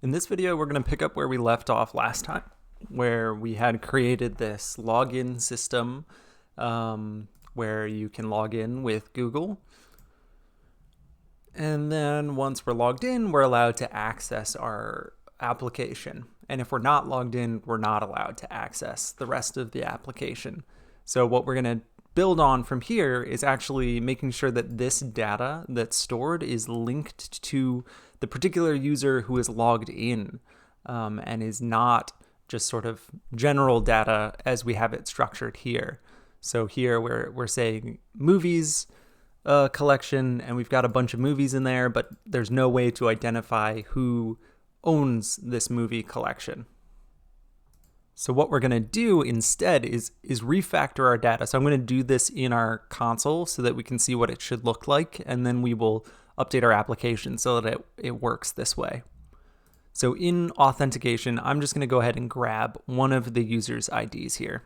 In this video, we're going to pick up where we left off last time, where we had created this login system where you can log in with Google. And then once we're logged in, we're allowed to access our application. And if we're not logged in, we're not allowed to access the rest of the application. So what we're going to build on from here is actually making sure that this data that's stored is linked to the particular user who is logged in and is not just sort of general data as we have it structured here. So here we're saying movies collection, and we've got a bunch of movies in there, but there's no way to identify who owns this movie collection. So what we're going to do instead is refactor our data. So I'm going to do this in our console so that we can see what it should look like, and then we will update our application so that it works this way. So in Authentication, I'm just going to go ahead and grab one of the user's IDs here.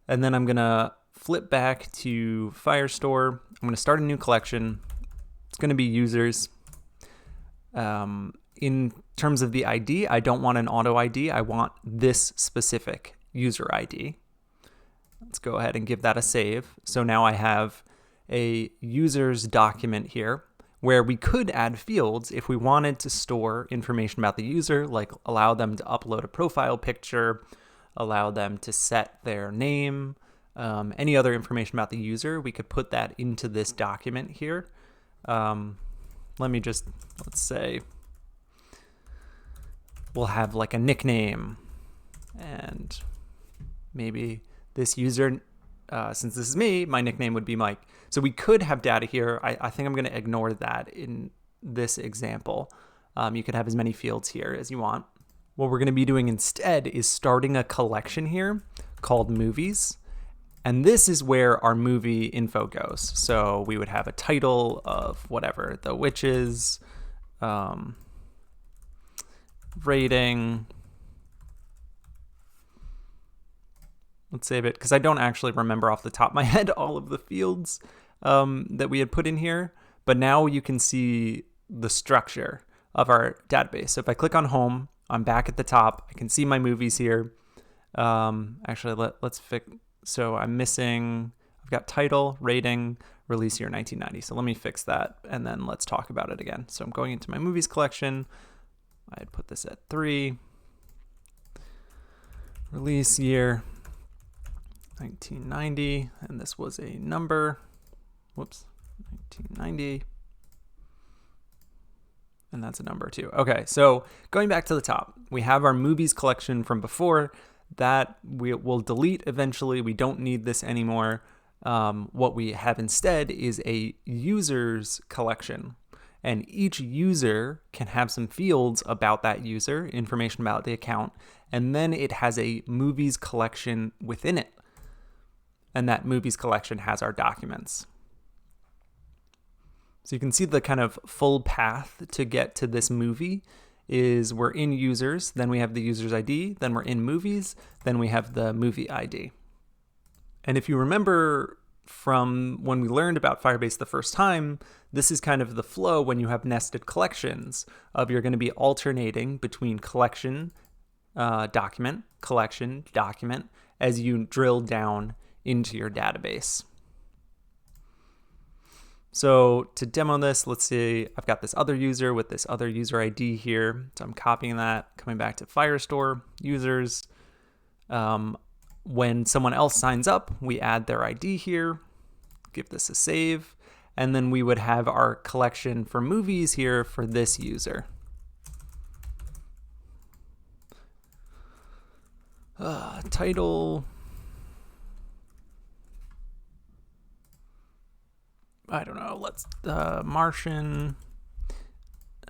And then I'm going to flip back to Firestore. I'm going to start a new collection. It's going to be users. In terms of the ID, I don't want an auto ID. I want this specific user ID. Let's go ahead and give that a save. So now I have a user's document here where we could add fields if we wanted to store information about the user, like allow them to upload a profile picture, allow them to set their name, any other information about the user. We could put that into this document here. Let's say we'll have like a nickname, and maybe this user, since this is me, my nickname would be Mike. So we could have data here. I think I'm going to ignore that in this example. You could have as many fields here as you want. What we're going to be doing instead is starting a collection here called movies. And this is where our movie info goes. So we would have a title of whatever, The Witches, rating. Let's save it because I don't actually remember off the top of my head all of the fields that we had put in here. But now you can see the structure of our database. So if I click on home, I'm back at the top. I can see my movies here. Actually, let's fix. So I'm missing, I've got title, rating, release year 1990. So let me fix that, and then let's talk about it again. So I'm going into my movies collection. I had put this at 3. Release year 1990, and this was a number. Whoops, 1990. And that's a number too. Okay, so going back to the top, we have our movies collection from before. That we will delete eventually. We don't need this anymore. What we have instead is a users collection. And each user can have some fields about that user, information about the account, and then it has a movies collection within it. And that movies collection has our documents. So you can see the kind of full path to get to this movie is we're in users, then we have the user's ID, then we're in movies, then we have the movie ID. And if you remember from when we learned about Firebase the first time, this is kind of the flow when you have nested collections of you're going to be alternating between collection, document, collection, document, as you drill down into your database. So to demo this, let's see, I've got this other user with this other user ID here. So I'm copying that, coming back to Firestore, users. When someone else signs up, we add their ID here, give this a save, and then we would have our collection for movies here for this user. Title. I don't know, let's, Martian,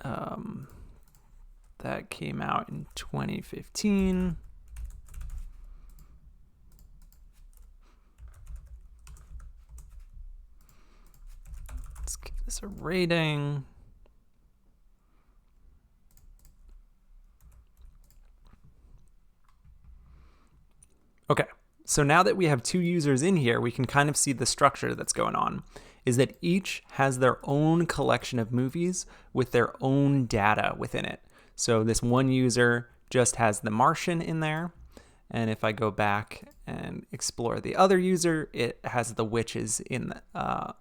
that came out in 2015. Let's give this a rating. Okay, so now that we have two users in here, we can kind of see the structure that's going on. is that each has their own collection of movies with their own data within it. So this one user just has The Martian in there. And if I go back and explore the other user, it has The Witches in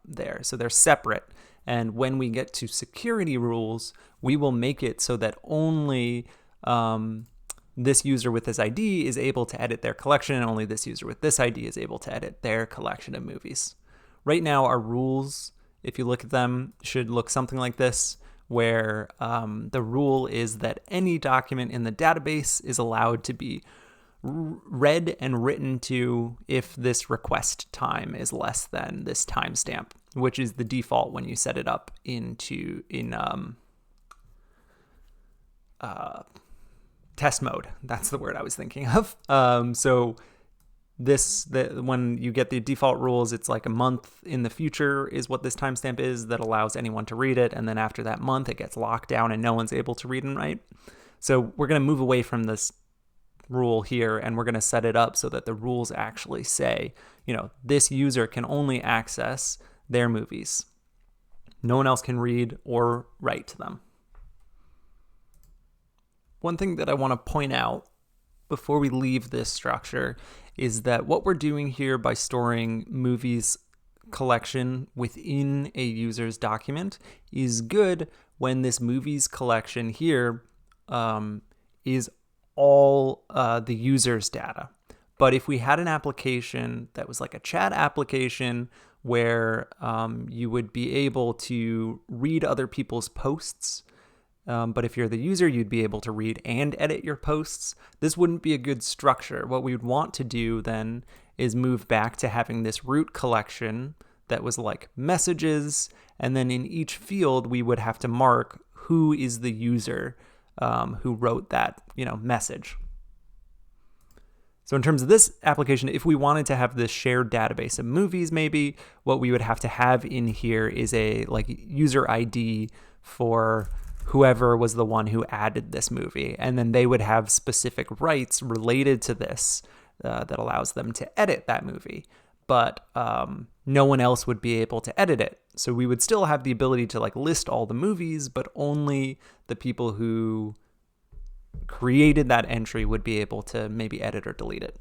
there. So they're separate. And when we get to security rules, we will make it so that only this user with this ID is able to edit their collection, and only this user with this ID is able to edit their collection of movies. Right now, our rules, if you look at them, should look something like this, where the rule is that any document in the database is allowed to be read and written to if this request time is less than this timestamp, which is the default when you set it up in test mode. That's the word I was thinking of. So when you get the default rules, it's like a month in the future is what this timestamp is that allows anyone to read it. And then after that month, it gets locked down and no one's able to read and write. So we're going to move away from this rule here, and we're going to set it up so that the rules actually say, this user can only access their movies. No one else can read or write to them. One thing that I want to point out before we leave this structure is that what we're doing here by storing movies collection within a user's document is good when this movies collection here is all the user's data. But if we had an application that was like a chat application where you would be able to read other people's posts, but if you're the user, you'd be able to read and edit your posts, this wouldn't be a good structure. What we would want to do then is move back to having this root collection that was like messages, and then in each field we would have to mark who is the user who wrote that message. So in terms of this application, if we wanted to have this shared database of movies, maybe what we would have to have in here is a user ID for whoever was the one who added this movie, and then they would have specific rights related to this that allows them to edit that movie, but no one else would be able to edit it. So we would still have the ability to list all the movies, but only the people who created that entry would be able to maybe edit or delete it.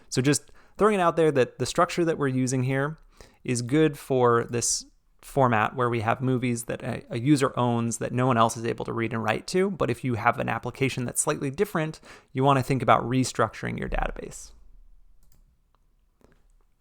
So just throwing it out there that the structure that we're using here is good for this format where we have movies that a user owns that no one else is able to read and write to. But if you have an application that's slightly different, you want to think about restructuring your database.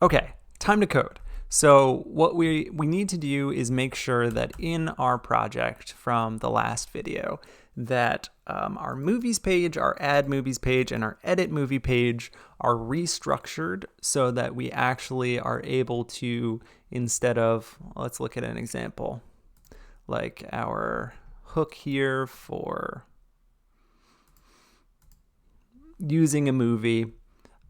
Okay, time to code. So what we need to do is make sure that in our project from the last video that our movies page, our add movies page, and our edit movie page are restructured so that we actually are able to, instead of, let's look at an example, like our hook here for using a movie,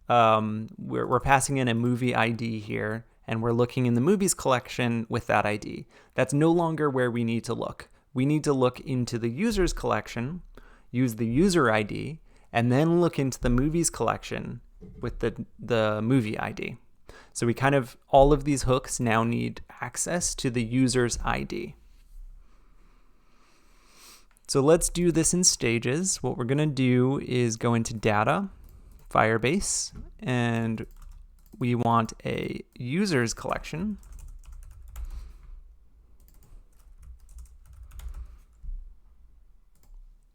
we're passing in a movie ID here, and we're looking in the movies collection with that ID. That's no longer where we need to look. We need to look into the user's collection, use the user ID, and then look into the movies collection with the movie ID. So we all of these hooks now need access to the user's ID. So let's do this in stages. What we're going to do is go into Data, Firebase, and we want a users collection.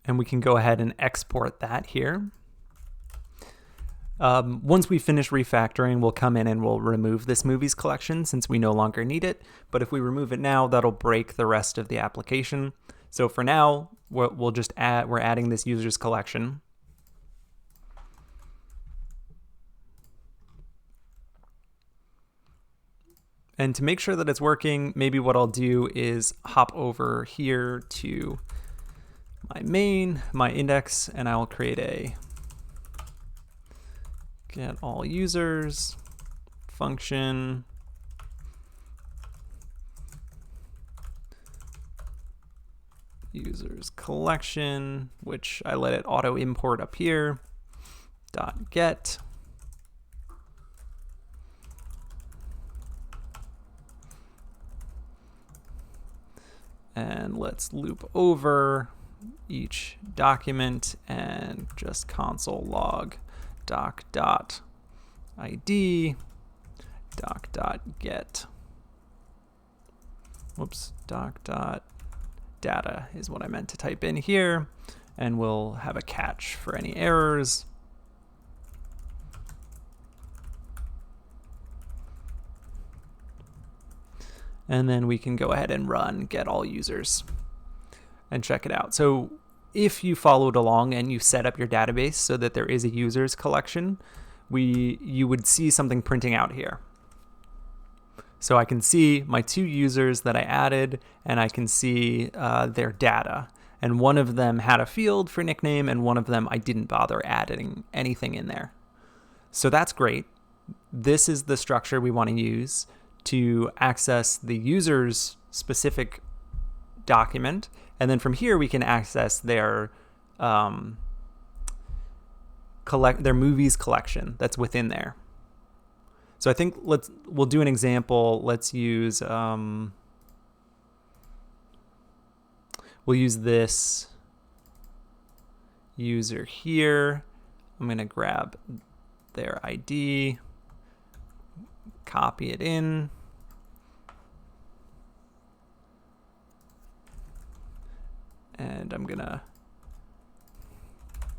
And we can go ahead and export that here. Once we finish refactoring, we'll come in and we'll remove this movies collection since we no longer need it. But if we remove it now, that'll break the rest of the application. So for now, we're adding this users collection. And to make sure that it's working, maybe what I'll do is hop over here to my index, and I'll create a get all users function. Users collection, which I let it auto import up here, .get. And let's loop over each document and just console log doc.id doc.get. Whoops, doc.data is what I meant to type in here. And we'll have a catch for any errors. And then we can go ahead and run get all users and check it out. So if you followed along and you set up your database so that there is a users collection, you would see something printing out here. So I can see my 2 users that I added, and I can see their data. And one of them had a field for nickname, and one of them I didn't bother adding anything in there. So that's great. This is the structure we want to use to access the user's specific document. And then from here, we can access their movies collection that's within there. So I think we'll do an example. Let's use we'll use this user here. I'm going to grab their ID, copy it in. And I'm going to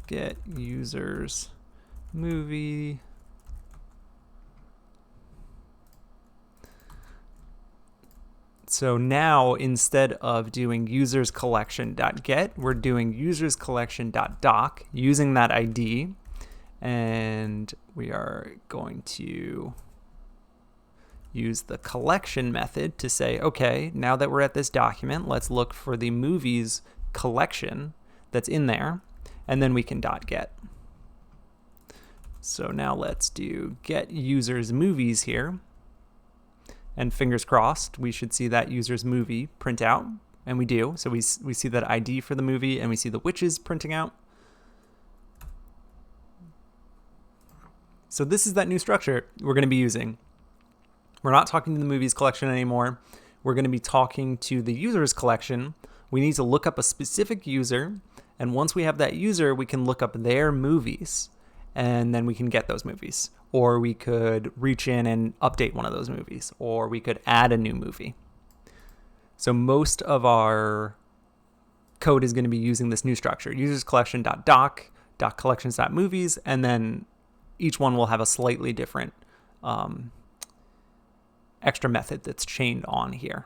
get users movie. So now instead of doing users collection.get, we're doing users collection.doc using that ID. And we are going to use the collection method to say, okay, now that we're at this document, let's look for the movies collection that's in there, and then we can .get. So now let's do get users movies here, and fingers crossed we should see that users movie print out, and we do. So we see that ID for the movie, and we see the witches printing out. So this is that new structure we're going to be using. We're not talking to the movies collection anymore. We're going to be talking to the users collection. We need to look up a specific user, and once we have that user, we can look up their movies, and then we can get those movies. Or we could reach in and update one of those movies, or we could add a new movie. So most of our code is going to be using this new structure, users collection.doc, .collections.movies, and then each one will have a slightly different extra method that's chained on here.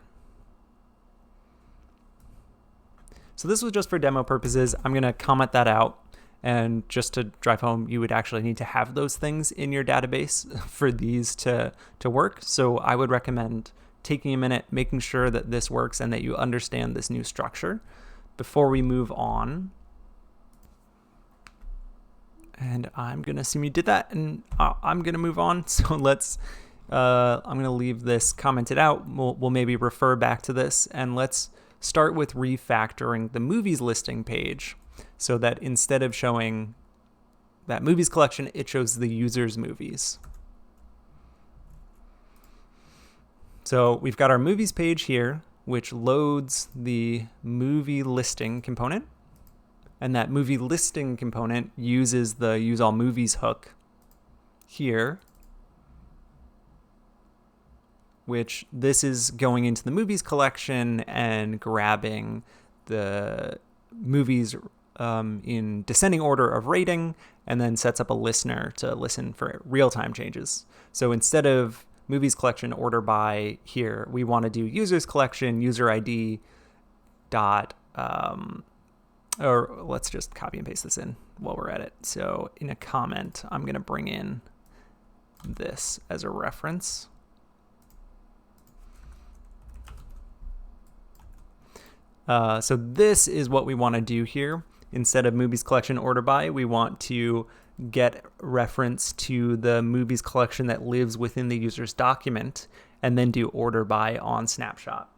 So this was just for demo purposes. I'm going to comment that out. And just to drive home, you would actually need to have those things in your database for these to work. So I would recommend taking a minute, making sure that this works and that you understand this new structure before we move on. And I'm going to assume you did that, and I'm going to move on. So let's, I'm going to leave this commented out. We'll maybe refer back to this, and let's start with refactoring the movies listing page so that instead of showing that movies collection, it shows the user's movies. So we've got our movies page here, which loads the movie listing component. And that movie listing component uses the use all movies hook here, which this is going into the movies collection and grabbing the movies in descending order of rating, and then sets up a listener to listen for real-time changes. So instead of movies collection order by here, we want to do users collection, user ID dot, or let's just copy and paste this in while we're at it. So in a comment, I'm going to bring in this as a reference. So this is what we want to do here. Instead of movies collection order by, we want to get reference to the movies collection that lives within the user's document and then do order by on snapshot.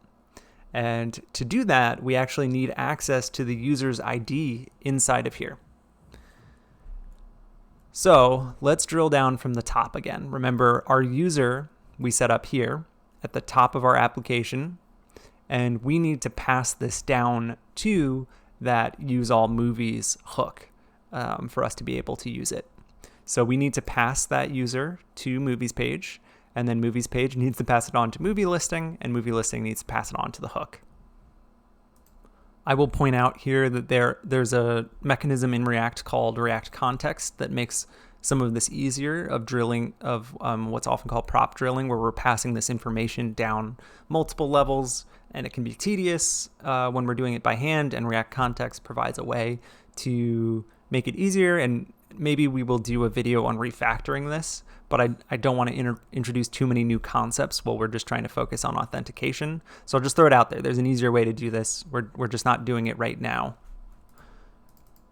And to do that, we actually need access to the user's ID inside of here. So let's drill down from the top again. Remember, our user we set up here at the top of our application, and we need to pass this down to that use all movies hook for us to be able to use it. So we need to pass that user to movies page, and then movies page needs to pass it on to movie listing, and movie listing needs to pass it on to the hook. I will point out here that there's a mechanism in React called React Context that makes some of this easier of drilling, of what's often called prop drilling, where we're passing this information down multiple levels, and it can be tedious when we're doing it by hand, and React Context provides a way to make it easier. And maybe we will do a video on refactoring this, but I don't want to introduce too many new concepts while we're just trying to focus on authentication. So I'll just throw it out there. There's an easier way to do this. We're just not doing it right now.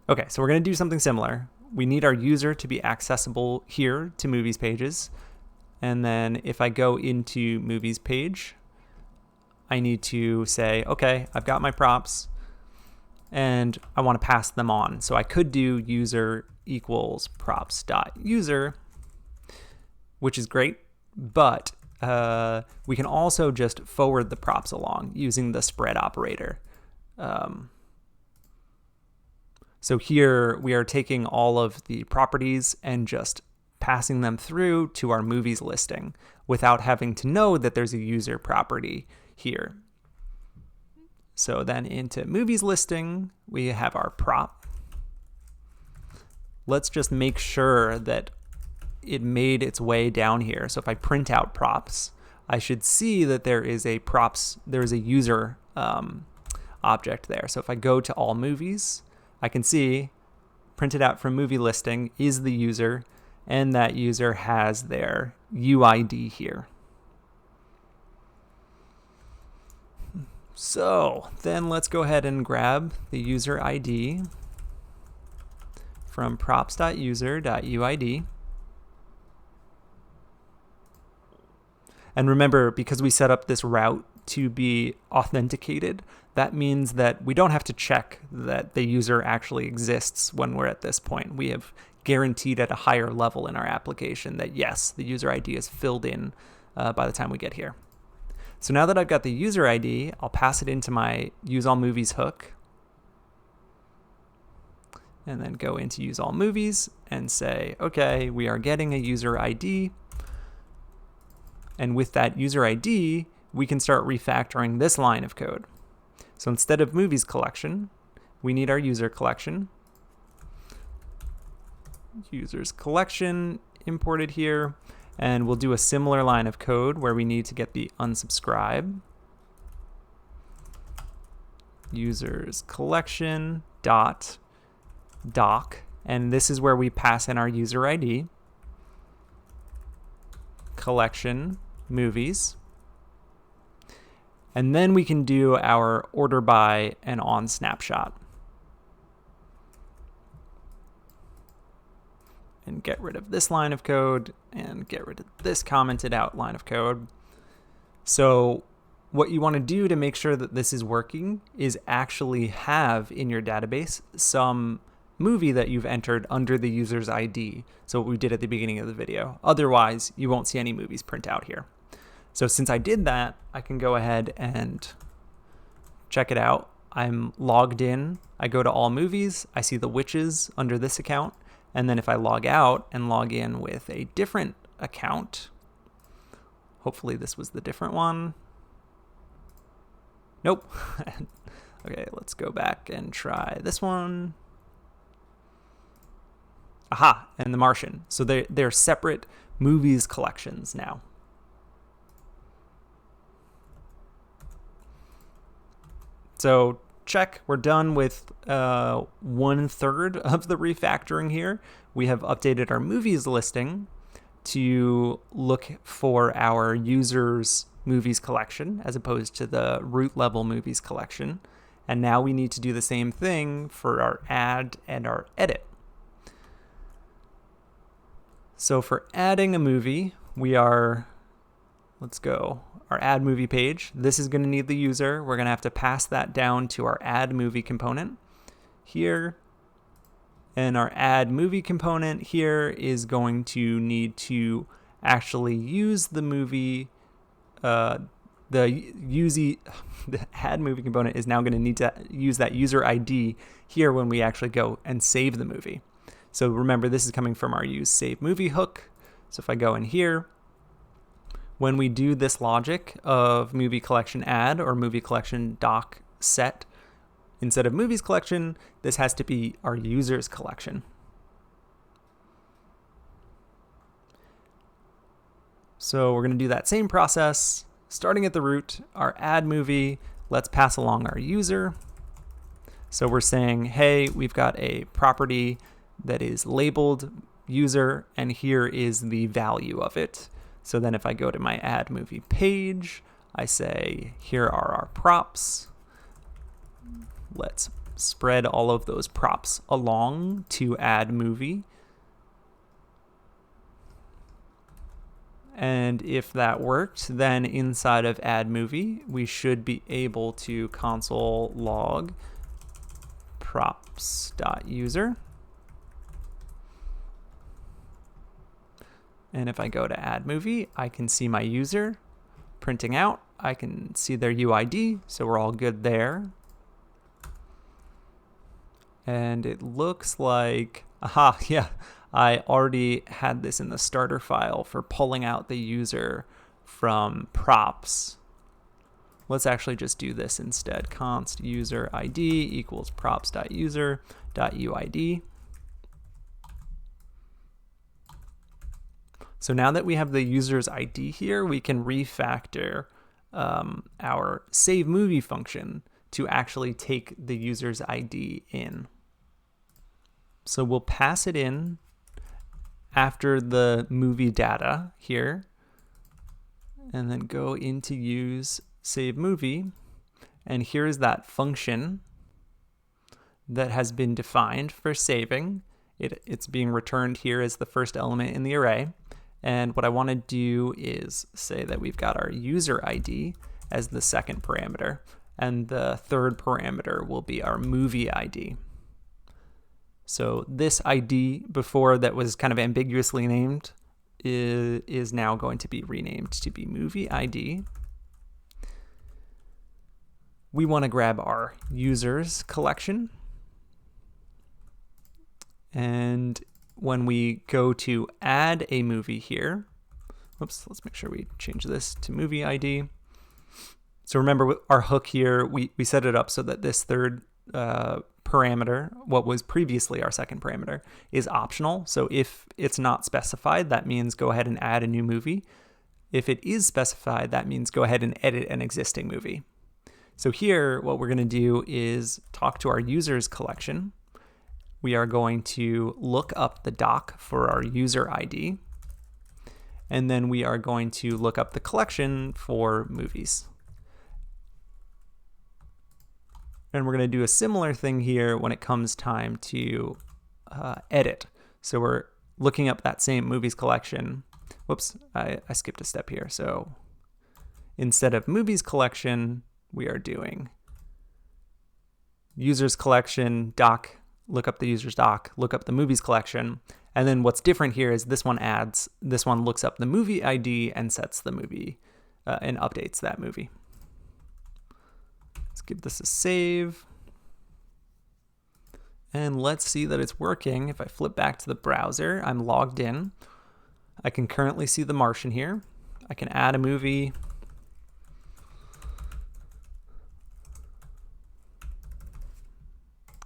Okay, so we're going to do something similar. We need our user to be accessible here to movies pages. And then if I go into movies page, I need to say, okay, I've got my props and I want to pass them on. So I could do user equals props.user, which is great, but we can also just forward the props along using the spread operator. So here we are taking all of the properties and just passing them through to our movies listing without having to know that there's a user property here. So then into movies listing, we have our prop. Let's just make sure that it made its way down here. So if I print out props, I should see that there is a props, there's a user object there. So if I go to all movies, I can see printed out from movie listing is the user, and that user has their UID here. So then let's go ahead and grab the user ID from props.user.uid. And remember, because we set up this route to be authenticated, that means that we don't have to check that the user actually exists when we're at this point. We have guaranteed at a higher level in our application that yes, the user ID is filled in by the time we get here. So now that I've got the user ID, I'll pass it into my use all movies hook, and then go into use all movies and say, okay, we are getting a user ID. And with that user ID, we can start refactoring this line of code. So instead of movies collection, we need our user collection. Users collection imported here. And we'll do a similar line of code where we need to get the unsubscribe. Users collection dot doc. And this is where we pass in our user ID. Collection movies. And then we can do our order by and on snapshot. And get rid of this line of code and get rid of this commented out line of code. So what you want to do to make sure that this is working is actually have in your database some movie that you've entered under the user's ID. So what we did at the beginning of the video. Otherwise, you won't see any movies print out here. So since I did that, I can go ahead and check it out. I'm logged in. I go to all movies. I see the witches under this account. And then if I log out and log in with a different account, hopefully this was the different one. Nope. Okay, let's go back and try this one. Aha, and The Martian. So they're separate movies collections now. So check, we're done with 1/3 of the refactoring here. We have updated our movies listing to look for our users movies collection as opposed to the root level movies collection. And now we need to do the same thing for our add and our edit. So for adding a movie, we are, let's go, our add movie page. This is going to need the user. We're going to have to pass that down to our add movie component here. And our add movie component here is going to need to actually use the movie the add movie component is now going to need to use that user ID here when we actually go and save the movie. So remember, this is coming from our use save movie hook. So if I go in here, when we do this logic of movie collection add or movie collection doc set, instead of movies collection, this has to be our users collection. So we're going to do that same process, starting at the root, our add movie. Let's pass along our user. So we're saying, hey, we've got a property that is labeled user, and here is the value of it. So then if I go to my add movie page, I say, here are our props. Let's spread all of those props along to add movie. And if that worked, then inside of add movie, we should be able to console log props.user. And if I go to add movie, I can see my user printing out. I can see their UID, so we're all good there. And it looks like, aha, yeah, I already had this in the starter file for pulling out the user from props. Let's actually just do this instead. Const user ID equals props.user.uid. So now that we have the user's ID here, we can refactor our save movie function to actually take the user's ID in. So we'll pass it in after the movie data here, and then go into use save movie. And here's that function that has been defined for saving. It's being returned here as the first element in the array. And what I want to do is say that we've got our user ID as the second parameter, and the third parameter will be our movie ID. So this ID before that was kind of ambiguously named is now going to be renamed to be movie ID. We want to grab our users collection. And when we go to add a movie here, whoops, let's make sure we change this to movie ID. So remember our hook here, we set it up so that this third parameter, what was previously our second parameter, is optional. So if it's not specified, that means go ahead and add a new movie. If it is specified, that means go ahead and edit an existing movie. So here, what we're going to do is talk to our users collection. We are going to look up the doc for our user ID, and then we are going to look up the collection for movies. And we're going to do a similar thing here when it comes time to edit. So we're looking up that same movies collection. Whoops, I skipped a step here. So instead of movies collection, we are doing users collection, doc, look up the user's doc, look up the movies collection. And then what's different here is this one looks up the movie ID and sets the movie and updates that movie. Let's give this a save. And let's see that it's working. If I flip back to the browser, I'm logged in. I can currently see The Martian here. I can add a movie.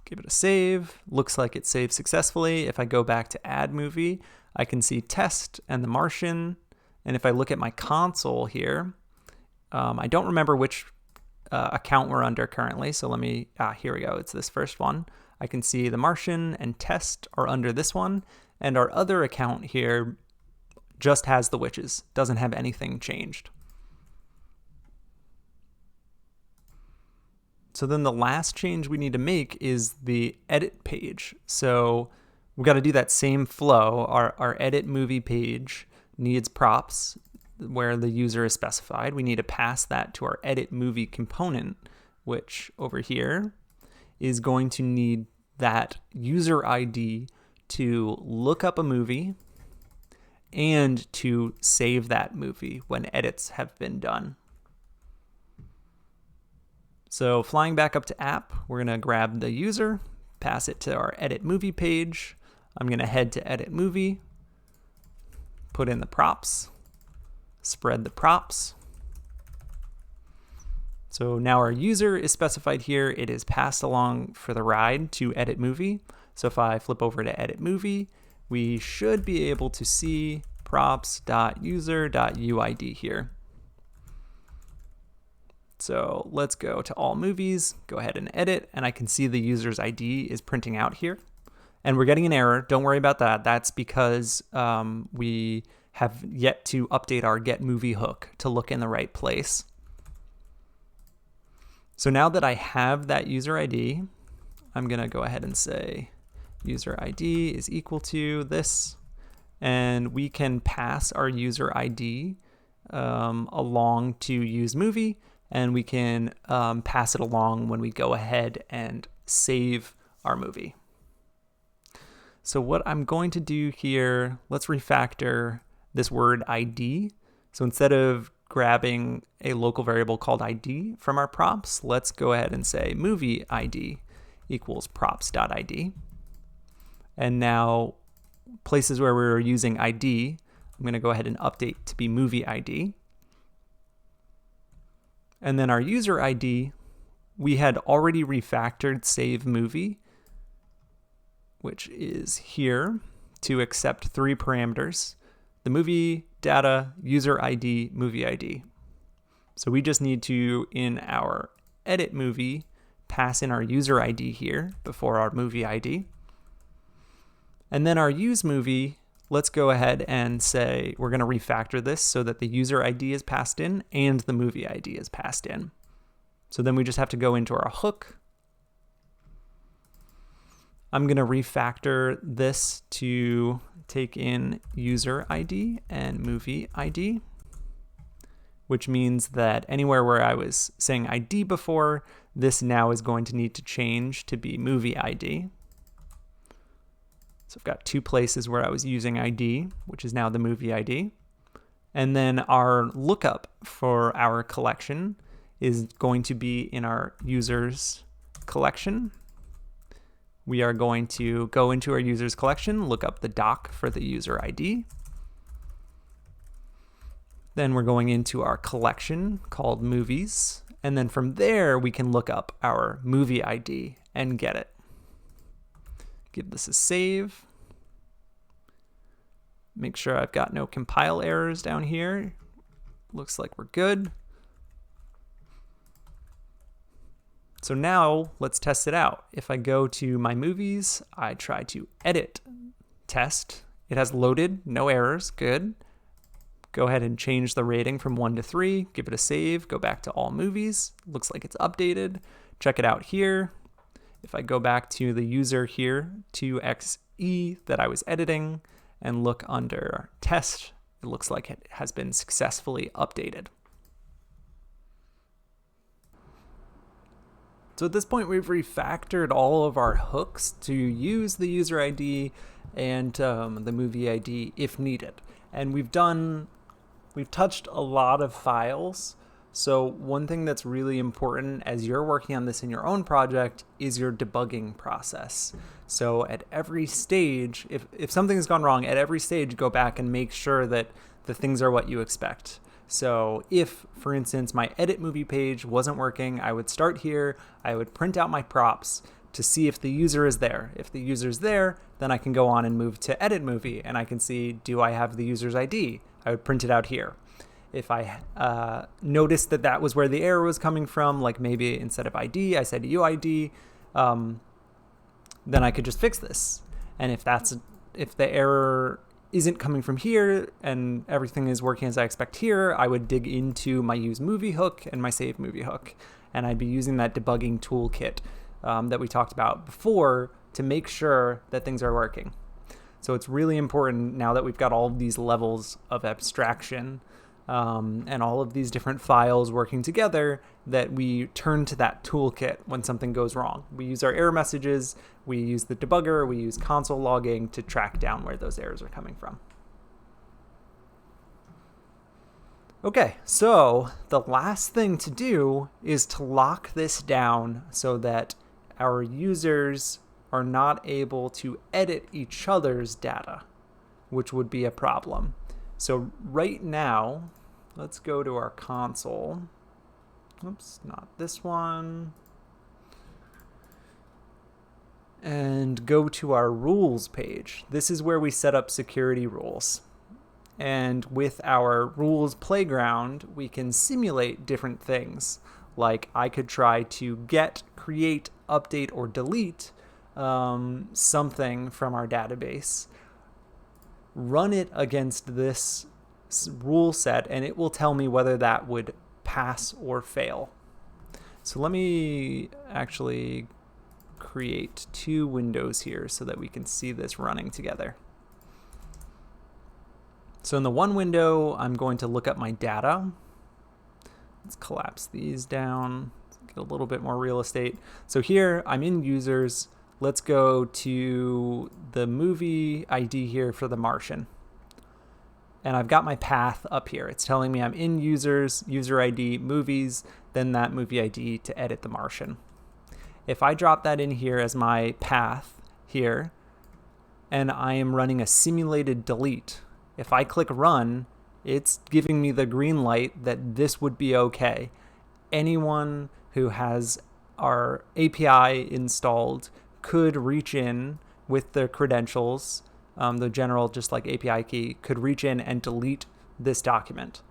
Give it a save. Looks like it saved successfully. If I go back to add movie, I can see test and The Martian. And if I look at my console here, I don't remember which account we're under currently. So let me, here we go. It's this first one. I can see The Martian and test are under this one. And our other account here just has the witches, doesn't have anything changed. So then the last change we need to make is the edit page. So we've got to do that same flow. Our edit movie page needs props where the user is specified. We need to pass that to our edit movie component, which over here is going to need that user ID to look up a movie and to save that movie when edits have been done. So flying back up to app, we're going to grab the user, pass it to our edit movie page. I'm going to head to edit movie, put in the props, spread the props. So now our user is specified here. It is passed along for the ride to edit movie. So if I flip over to edit movie, we should be able to see props.user.uid here. So let's go to all movies, go ahead and edit, and I can see the user's ID is printing out here. And we're getting an error. Don't worry about that. That's because we have yet to update our get movie hook to look in the right place. So now that I have that user ID, I'm going to go ahead and say user ID is equal to this, and we can pass our user ID along to use movie, and we can pass it along when we go ahead and save our movie. So what I'm going to do here, let's refactor this word ID. So instead of grabbing a local variable called ID from our props, let's go ahead and say movie ID equals props.id. And now places where we're using ID, I'm going to go ahead and update to be movie ID. And then our user ID, we had already refactored save movie, which is here to accept 3 parameters: the movie, data, user ID, movie ID. So we just need to, in our edit movie, pass in our user ID here before our movie ID. And then our use movie, let's go ahead and say we're going to refactor this so that the user ID is passed in and the movie ID is passed in. So then we just have to go into our hook. I'm going to refactor this to take in user ID and movie ID, which means that anywhere where I was saying ID before, this now is going to need to change to be movie ID. So I've got 2 places where I was using ID, which is now the movie ID. And then our lookup for our collection is going to be in our users collection. We are going to go into our users collection, look up the doc for the user ID. Then we're going into our collection called movies. And then from there, we can look up our movie ID and get it. Give this a save. Make sure I've got no compile errors down here. Looks like we're good. So now let's test it out. If I go to my movies, I try to edit test. It has loaded, no errors, good. Go ahead and change the rating from 1 to 3, give it a save, go back to all movies. Looks like it's updated. Check it out here. If I go back to the user here, 2xe that I was editing, and look under test, it looks like it has been successfully updated. So at this point, we've refactored all of our hooks to use the user ID and the movie ID if needed. And we've touched a lot of files. So one thing that's really important as you're working on this in your own project is your debugging process. So at every stage, if something's gone wrong, at every stage, go back and make sure that the things are what you expect. So if, for instance, my edit movie page wasn't working, I would start here, I would print out my props to see if the user is there. If the user's there, then I can go on and move to edit movie and I can see, do I have the user's ID? I would print it out here. If I noticed that that was where the error was coming from, like maybe instead of ID, I said UID, then I could just fix this. And if the error isn't coming from here and everything is working as I expect here, I would dig into my use movie hook and my save movie hook. And I'd be using that debugging toolkit that we talked about before to make sure that things are working. So it's really important now that we've got all of these levels of abstraction and all of these different files working together that we turn to that toolkit when something goes wrong. We use our error messages, we use the debugger, we use console logging to track down where those errors are coming from. Okay, so the last thing to do is to lock this down so that our users are not able to edit each other's data, which would be a problem. So right now, let's go to our console. Oops, not this one. And go to our rules page. This is where we set up security rules. And with our rules playground, we can simulate different things. Like I could try to get, create, update, or delete something from our database, run it against this rule set, and it will tell me whether that would pass or fail. So let me actually create 2 windows here so that we can see this running together. So in the one window, I'm going to look up my data. Let's collapse these down, get a little bit more real estate. So here I'm in users. Let's go to the movie ID here for The Martian. And I've got my path up here. It's telling me I'm in users, user ID, movies, then that movie ID to edit The Martian. If I drop that in here as my path here, and I am running a simulated delete, if I click run, it's giving me the green light that this would be okay. Anyone who has our API installed could reach in with their credentials, the general just like API key, could reach in and delete this document.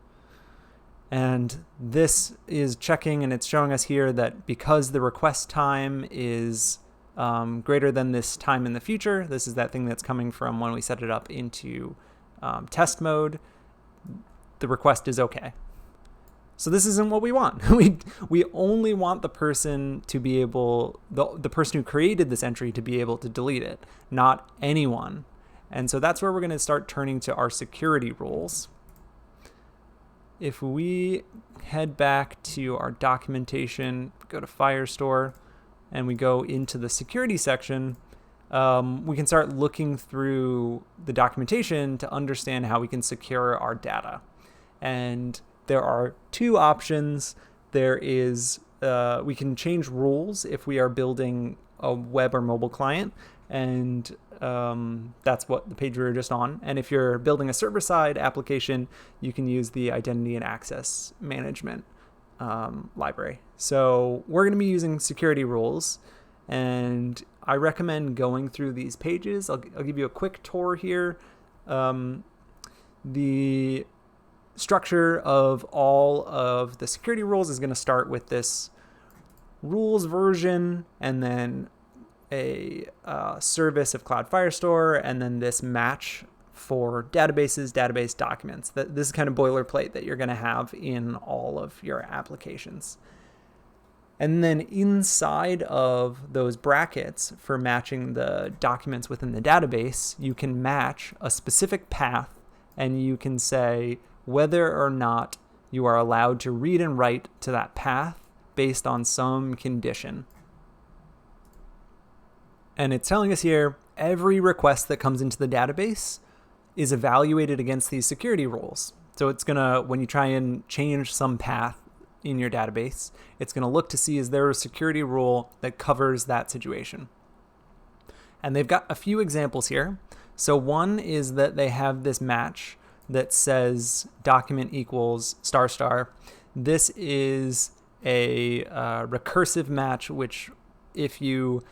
And this is checking, and it's showing us here that because the request time is greater than this time in the future, this is that thing that's coming from when we set it up into test mode, the request is okay. So this isn't what we want. We only want the person to be able, the person who created this entry to be able to delete it, not anyone. And so that's where we're going to start turning to our security rules. If we head back to our documentation, go to Firestore, and we go into the security section, we can start looking through the documentation to understand how we can secure our data. And there are 2 options. There is, we can change rules if we are building a web or mobile client, and that's what the page we were just on. And if you're building a server-side application, you can use the identity and access management library. So we're going to be using security rules, and I recommend going through these pages. I'll give you a quick tour here. The structure of all of the security rules is going to start with this rules version, and then a service of Cloud Firestore, and then this match for databases, database documents. This is kind of boilerplate that you're going to have in all of your applications. And then inside of those brackets for matching the documents within the database, you can match a specific path, and you can say whether or not you are allowed to read and write to that path based on some condition. And it's telling us here, every request that comes into the database is evaluated against these security rules. So it's going to, when you try and change some path in your database, it's going to look to see, is there a security rule that covers that situation? And they've got a few examples here. So one is that they have this match that says document equals ***. This is a recursive match, which if you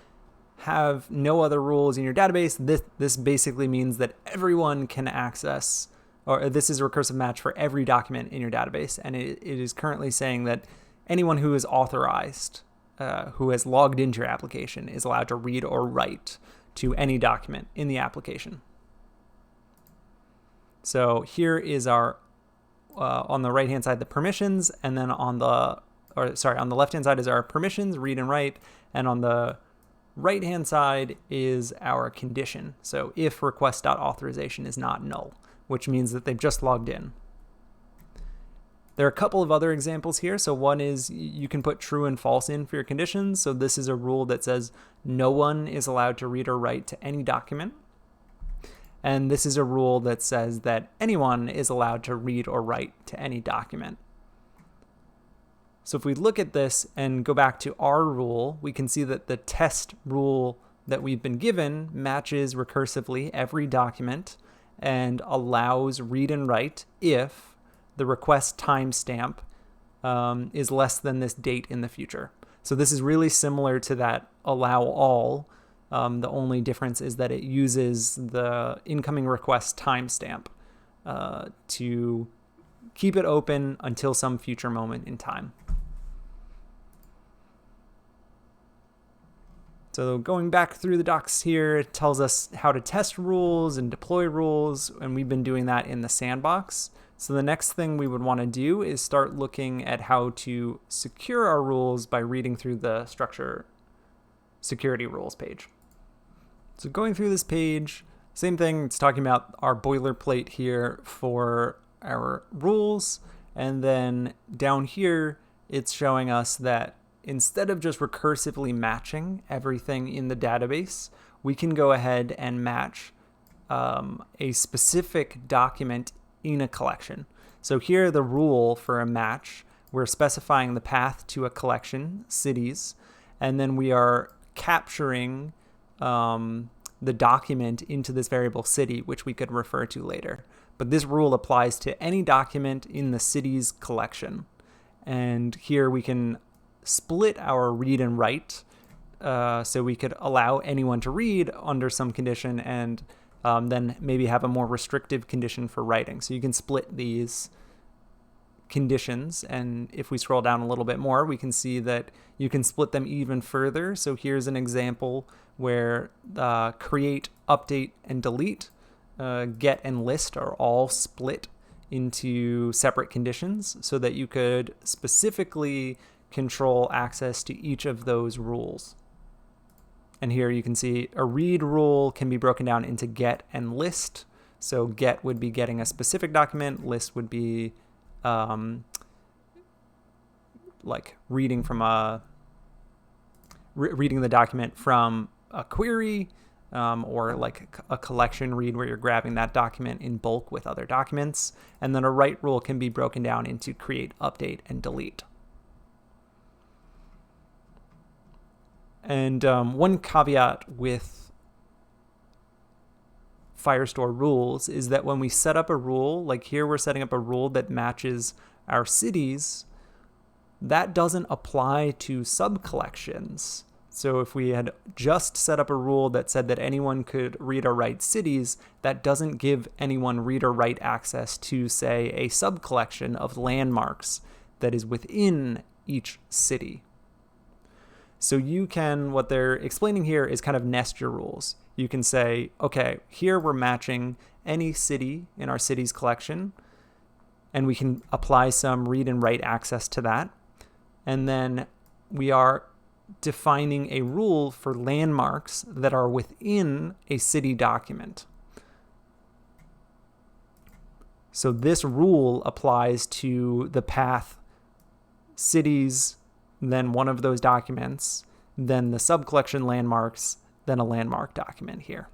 have no other rules in your database, this basically means that everyone can access, or this is a recursive match for every document in your database. And it is currently saying that anyone who is authorized, who has logged into your application, is allowed to read or write to any document in the application. So here is our, on the right-hand side, the permissions, and then on the left-hand side is our permissions, read and write, and on the right-hand side is our condition. So if request.authorization is not null, which means that they've just logged in. There are a couple of other examples here. So one is you can put true and false in for your conditions. So this is a rule that says no one is allowed to read or write to any document. And this is a rule that says that anyone is allowed to read or write to any document. So if we look at this and go back to our rule, we can see that the test rule that we've been given matches recursively every document and allows read and write if the request timestamp is less than this date in the future. So this is really similar to that allow all. The only difference is that it uses the incoming request timestamp to keep it open until some future moment in time. So going back through the docs here, it tells us how to test rules and deploy rules, and we've been doing that in the sandbox. So the next thing we would want to do is start looking at how to secure our rules by reading through the structure security rules page. So going through this page, same thing, it's talking about our boilerplate here for our rules, and then down here, it's showing us that instead of just recursively matching everything in the database, we can go ahead and match a specific document in a collection. So here the rule for a match, we're specifying the path to a collection, cities, and then we are capturing the document into this variable city, which we could refer to later. But this rule applies to any document in the cities collection. And here we can split our read and write, so we could allow anyone to read under some condition and then maybe have a more restrictive condition for writing. So you can split these conditions, and if we scroll down a little bit more, we can see that you can split them even further. So here's an example where create, update, and delete, get, and list are all split into separate conditions so that you could specifically control access to each of those rules. And here you can see a read rule can be broken down into get and list. So get would be getting a specific document, list would be like reading from reading the document from a query, or like a collection read where you're grabbing that document in bulk with other documents. And then a write rule can be broken down into create, update, and delete. And one caveat with Firestore rules is that when we set up a rule, like here we're setting up a rule that matches our cities, that doesn't apply to sub-collections. So if we had just set up a rule that said that anyone could read or write cities, that doesn't give anyone read or write access to, say, a sub-collection of landmarks that is within each city. So you can, what they're explaining here is kind of nest your rules. You can say, okay, here we're matching any city in our cities collection, and we can apply some read and write access to that. And then we are defining a rule for landmarks that are within a city document. So this rule applies to the path cities, then one of those documents, then the sub-collection landmarks, then a landmark document here.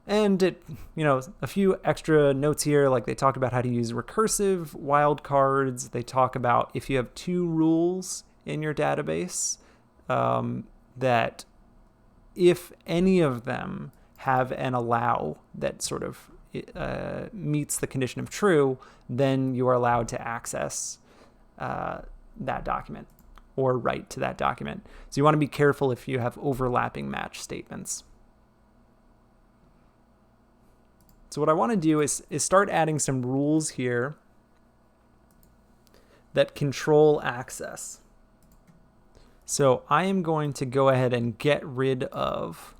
And it, a few extra notes here, like they talk about how to use recursive wildcards. They talk about if you have two rules in your database, that if any of them have an allow that sort of meets the condition of true, then you are allowed to access that document or write to that document. So you want to be careful if you have overlapping match statements. So what I want to do is start adding some rules here that control access. So I am going to go ahead and get rid of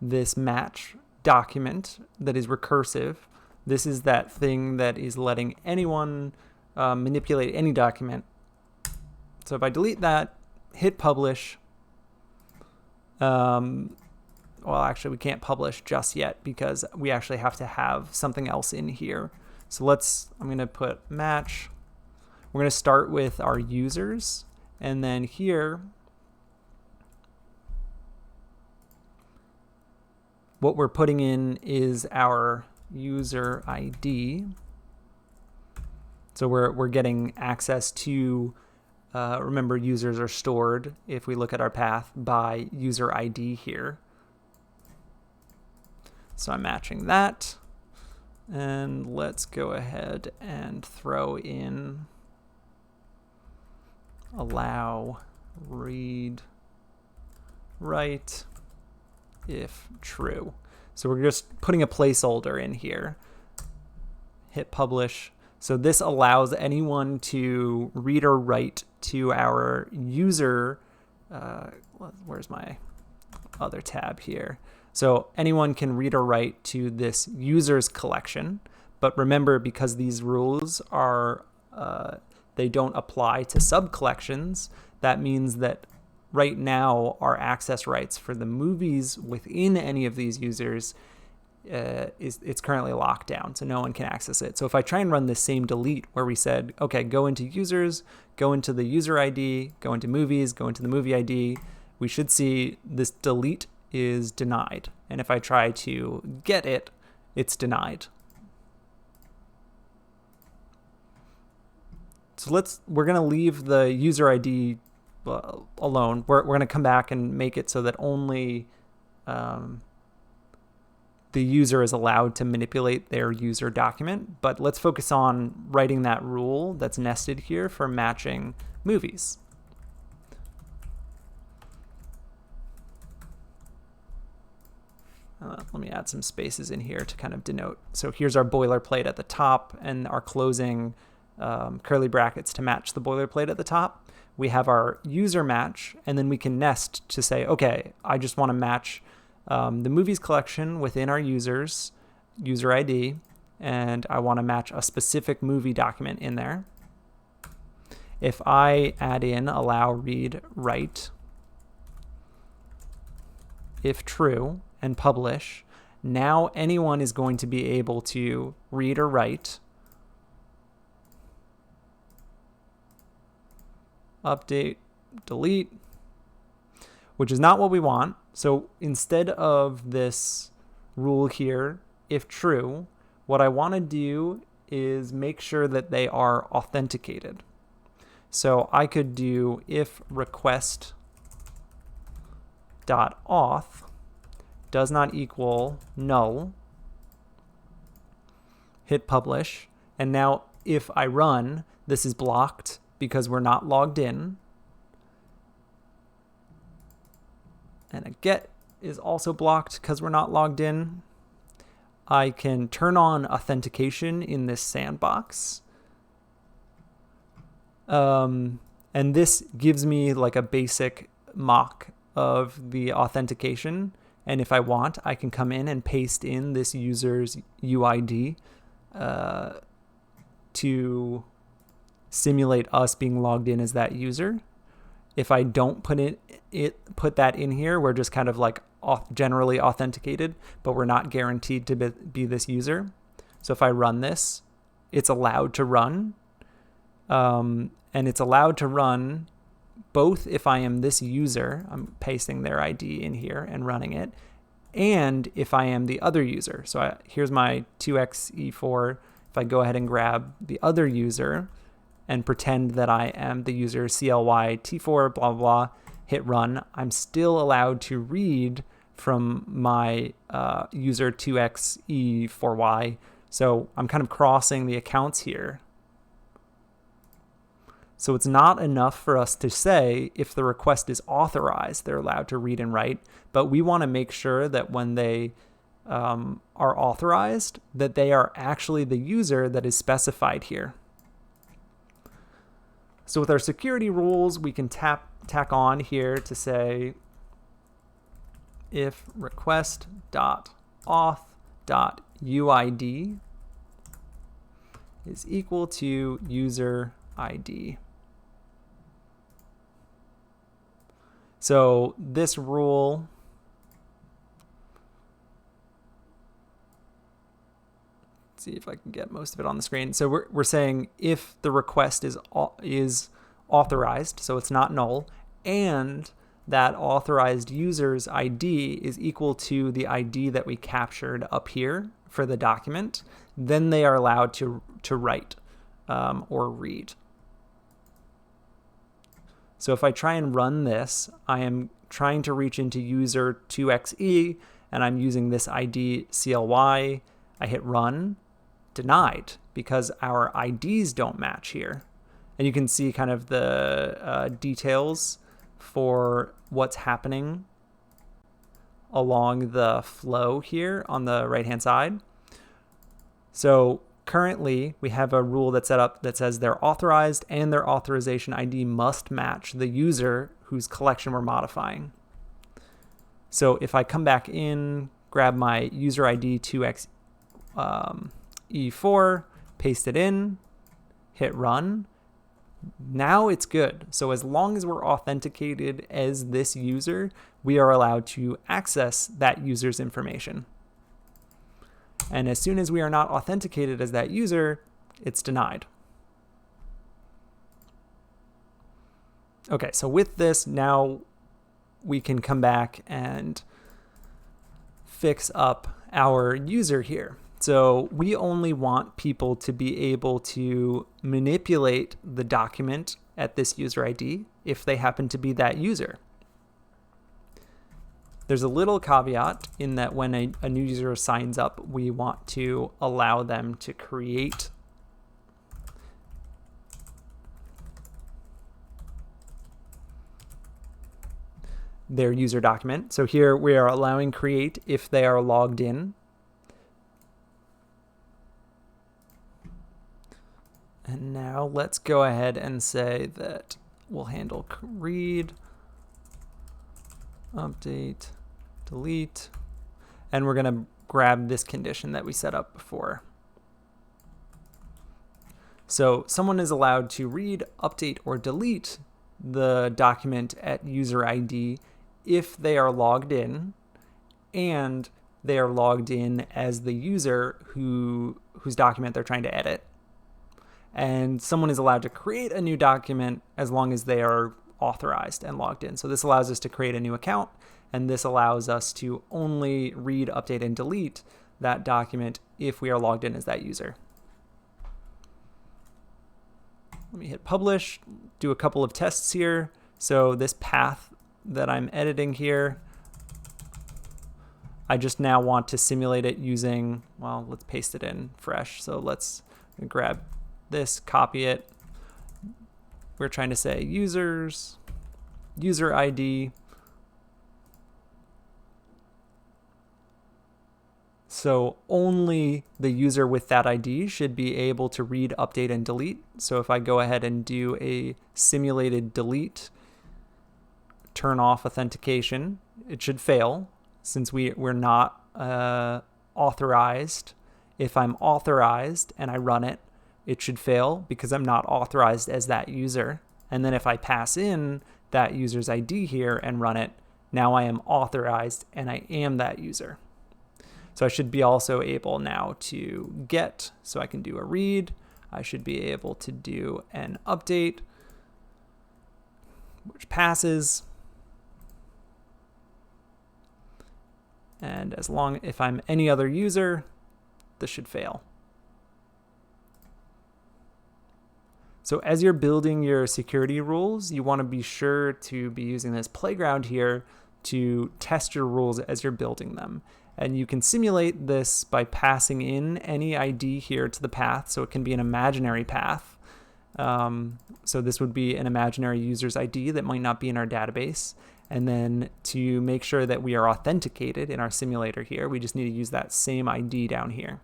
this match document that is recursive. This is that thing that is letting anyone manipulate any document. So if I delete that, hit publish, well, actually, we can't publish just yet because we actually have to have something else in here. So I'm going to put match. We're going to start with our users. And then here, what we're putting in is our user ID. So we're getting access to, remember users are stored, if we look at our path, by user ID here. So I'm matching that. And let's go ahead and throw in allow read write if true. So we're just putting a placeholder in here. Hit publish. So this allows anyone to read or write to our user. Where's my other tab here? So anyone can read or write to this users collection. But remember, because these rules are, they don't apply to sub-collections, that means that right now our access rights for the movies within any of these users it's currently locked down, so no one can access it. So if I try and run this same delete where we said, okay, go into users, go into the user ID, go into movies, go into the movie ID, we should see this delete is denied. And if I try to get it, it's denied. So we're going to leave the user ID alone. We're going to come back and make it so that only the user is allowed to manipulate their user document. But let's focus on writing that rule that's nested here for matching movies. Let me add some spaces in here to kind of denote. So here's our boilerplate at the top and our closing curly brackets to match the boilerplate at the top. We have our user match, and then we can nest to say, okay, I just want to match the movies collection within our users, user ID, and I want to match a specific movie document in there. If I add in allow read write, if true, and publish, now anyone is going to be able to read or write, update, delete, which is not what we want. So instead of this rule here, if true, what I want to do is make sure that they are authenticated. So I could do if request dot auth does not equal null, hit publish, and now if I run, this is blocked because we're not logged in. And a get is also blocked because we're not logged in. I can turn on authentication in this sandbox. And this gives me like a basic mock of the authentication. And if I want, I can come in and paste in this user's UID to simulate us being logged in as that user. If I don't put that in here, we're just kind of like generally authenticated, but we're not guaranteed to be this user. So if I run this, it's allowed to run. And it's allowed to run both if I am this user, I'm pasting their ID in here and running it, and if I am the other user. So here's my 2xe4. If I go ahead and grab the other user and pretend that I am the user CLYT4, blah, blah, blah, hit run, I'm still allowed to read from my user 2xe4y. So I'm kind of crossing the accounts here. So it's not enough for us to say if the request is authorized, they're allowed to read and write, but we want to make sure that when they are authorized, that they are actually the user that is specified here. So with our security rules, we can tack on here to say if request.auth.uid is equal to user ID. So this rule see if I can get most of it on the screen. So we're saying if the request is authorized, so it's not null, and that authorized user's ID is equal to the ID that we captured up here for the document, then they are allowed to write or read. So if I try and run this, I am trying to reach into user 2xe, and I'm using this ID CLY. I hit run, denied, because our IDs don't match here. And you can see kind of the details for what's happening along the flow here on the right-hand side. So currently, we have a rule that's set up that says they're authorized and their authorization ID must match the user whose collection we're modifying. So if I come back in, grab my user ID 2xe4, paste it in, hit run, now it's good. So as long as we're authenticated as this user, we are allowed to access that user's information. And as soon as we are not authenticated as that user, it's denied. Okay, so with this, now we can come back and fix up our user here. So we only want people to be able to manipulate the document at this user ID if they happen to be that user. There's a little caveat in that when a new user signs up, we want to allow them to create their user document. So here we are allowing create if they are logged in. And now let's go ahead and say that we'll handle read, update, delete, and we're going to grab this condition that we set up before. So someone is allowed to read, update, or delete the document at user ID if they are logged in and they are logged in as the user whose document they're trying to edit. And someone is allowed to create a new document as long as they are authorized and logged in. So this allows us to create a new account, and this allows us to only read, update, and delete that document if we are logged in as that user. Let me hit publish, do a couple of tests here. So this path that I'm editing here, I just now want to simulate it using, well, let's paste it in fresh. So let's grab this, copy it. We're trying to say users, user ID. So only the user with that ID should be able to read, update, and delete. So if I go ahead and do a simulated delete, turn off authentication, it should fail since we're not authorized. If I'm authorized and I run it, it should fail because I'm not authorized as that user. And then if I pass in that user's ID here and run it, now I am authorized and I am that user. So I should be also able now to get, so I can do a read. I should be able to do an update, which passes. And if I'm any other user, this should fail. So as you're building your security rules, you want to be sure to be using this playground here to test your rules as you're building them. And you can simulate this by passing in any ID here to the path, so it can be an imaginary path. So this would be an imaginary user's ID that might not be in our database. And then to make sure that we are authenticated in our simulator here, we just need to use that same ID down here.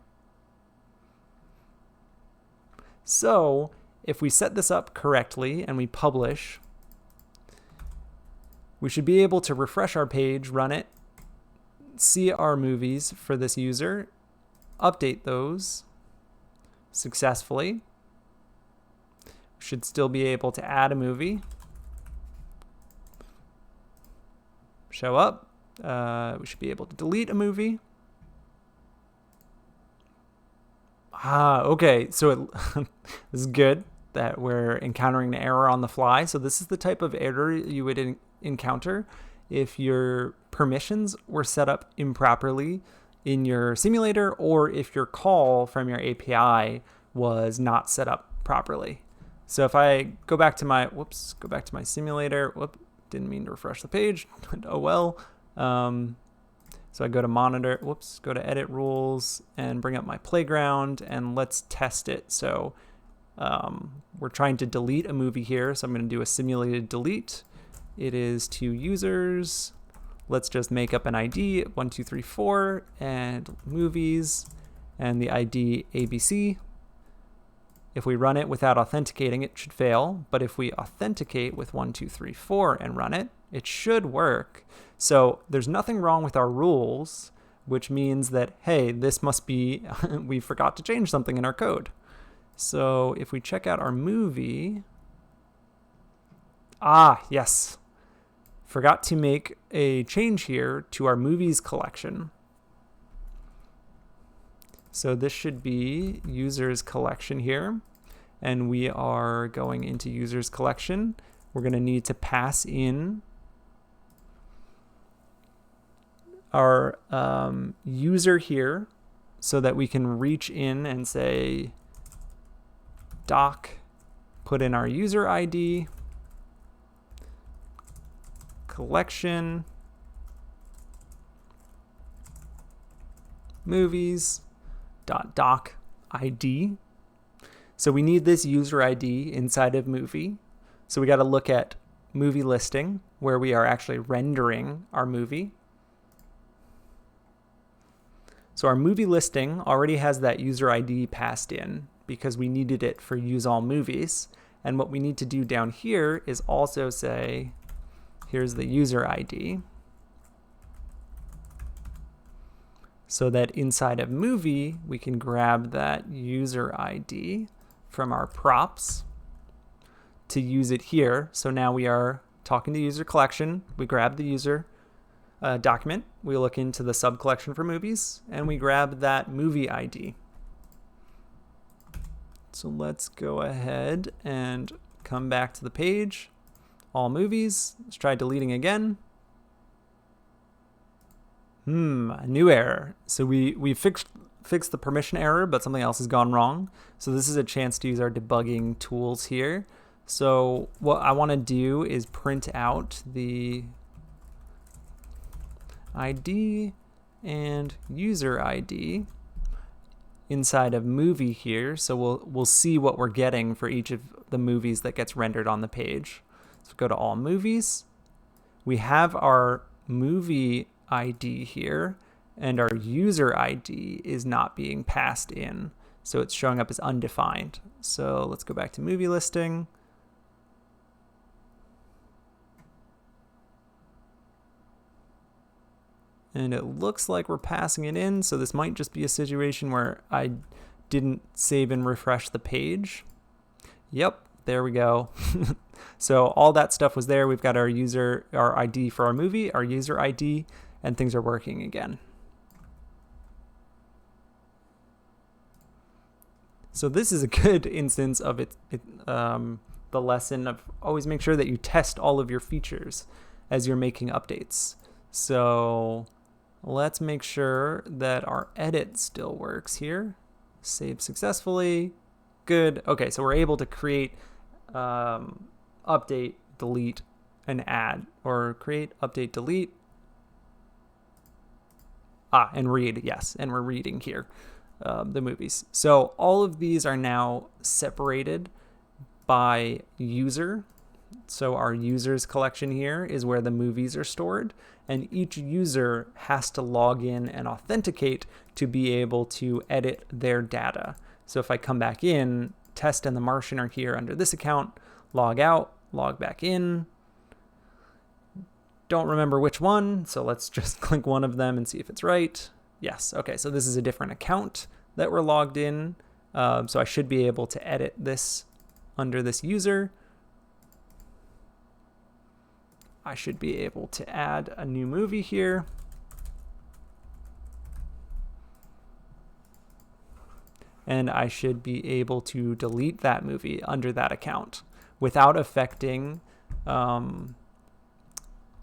So if we set this up correctly and we publish, we should be able to refresh our page, run it, see our movies for this user, update those successfully. We should still be able to add a movie. Show up. We should be able to delete a movie. Okay, so this is good that we're encountering an error on the fly. So this is the type of error you would encounter if your permissions were set up improperly in your simulator, or if your call from your API was not set up properly. So if I go back to my, simulator, didn't mean to refresh the page, oh well. So I go to monitor, go to edit rules and bring up my playground and let's test it. So we're trying to delete a movie here. So I'm going to do a simulated delete. It is to users. Let's just make up an ID, 1234, and movies, and the ID ABC. If we run it without authenticating, it should fail. But if we authenticate with 1234 and run it, it should work. So there's nothing wrong with our rules, which means that, hey, this must be, we forgot to change something in our code. So if we check out our movie, yes, forgot to make a change here to our movies collection. So this should be users collection here, and we are going into users collection. We're going to need to pass in our user here so that we can reach in and say doc, put in our user ID, collection, movies, .doc ID. So we need this user ID inside of movie. So we got to look at movie listing, where we are actually rendering our movie. So our movie listing already has that user ID passed in because we needed it for use all movies. And what we need to do down here is also say, here's the user ID. So that inside of movie, we can grab that user ID from our props to use it here. So now we are talking to user collection. We grab the user document. We look into the sub collection for movies and we grab that movie ID. So let's go ahead and come back to the page. All movies. Let's try deleting again. A new error. So we fixed the permission error, but something else has gone wrong. So this is a chance to use our debugging tools here. So what I want to do is print out the ID and user ID inside of movie here. So we'll see what we're getting for each of the movies that gets rendered on the page. So go to all movies. We have our movie ID here, and our user ID is not being passed in. So it's showing up as undefined. So let's go back to movie listing. And it looks like we're passing it in. So this might just be a situation where I didn't save and refresh the page. Yep, there we go. So all that stuff was there. We've got our ID for our movie, our user ID, and things are working again. So this is a good instance of the lesson of always make sure that you test all of your features as you're making updates. So let's make sure that our edit still works here. Save successfully. Good. Okay, so we're able to create, update, delete, and add, or create, update, delete, and read. Yes, and we're reading here the movies. So all of these are now separated by user. So our users collection here is where the movies are stored, and each user has to log in and authenticate to be able to edit their data. So if I come back in, Test and the Martian are here under this account, log out, log back in. Don't remember which one, so let's just click one of them and see if it's right. Yes, okay, so this is a different account that we're logged in. So I should be able to edit this under this user. I should be able to add a new movie here. And I should be able to delete that movie under that account without affecting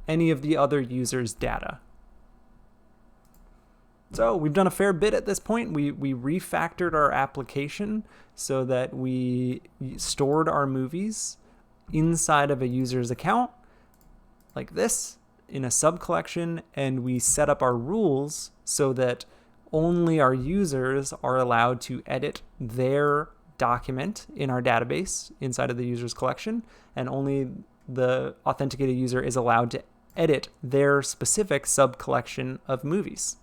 any of the other users' data. So we've done a fair bit at this point. We refactored our application so that we stored our movies inside of a user's account like this in a sub-collection, and we set up our rules so that only our users are allowed to edit their document in our database inside of the user's collection, and only the authenticated user is allowed to edit their specific sub-collection of movies.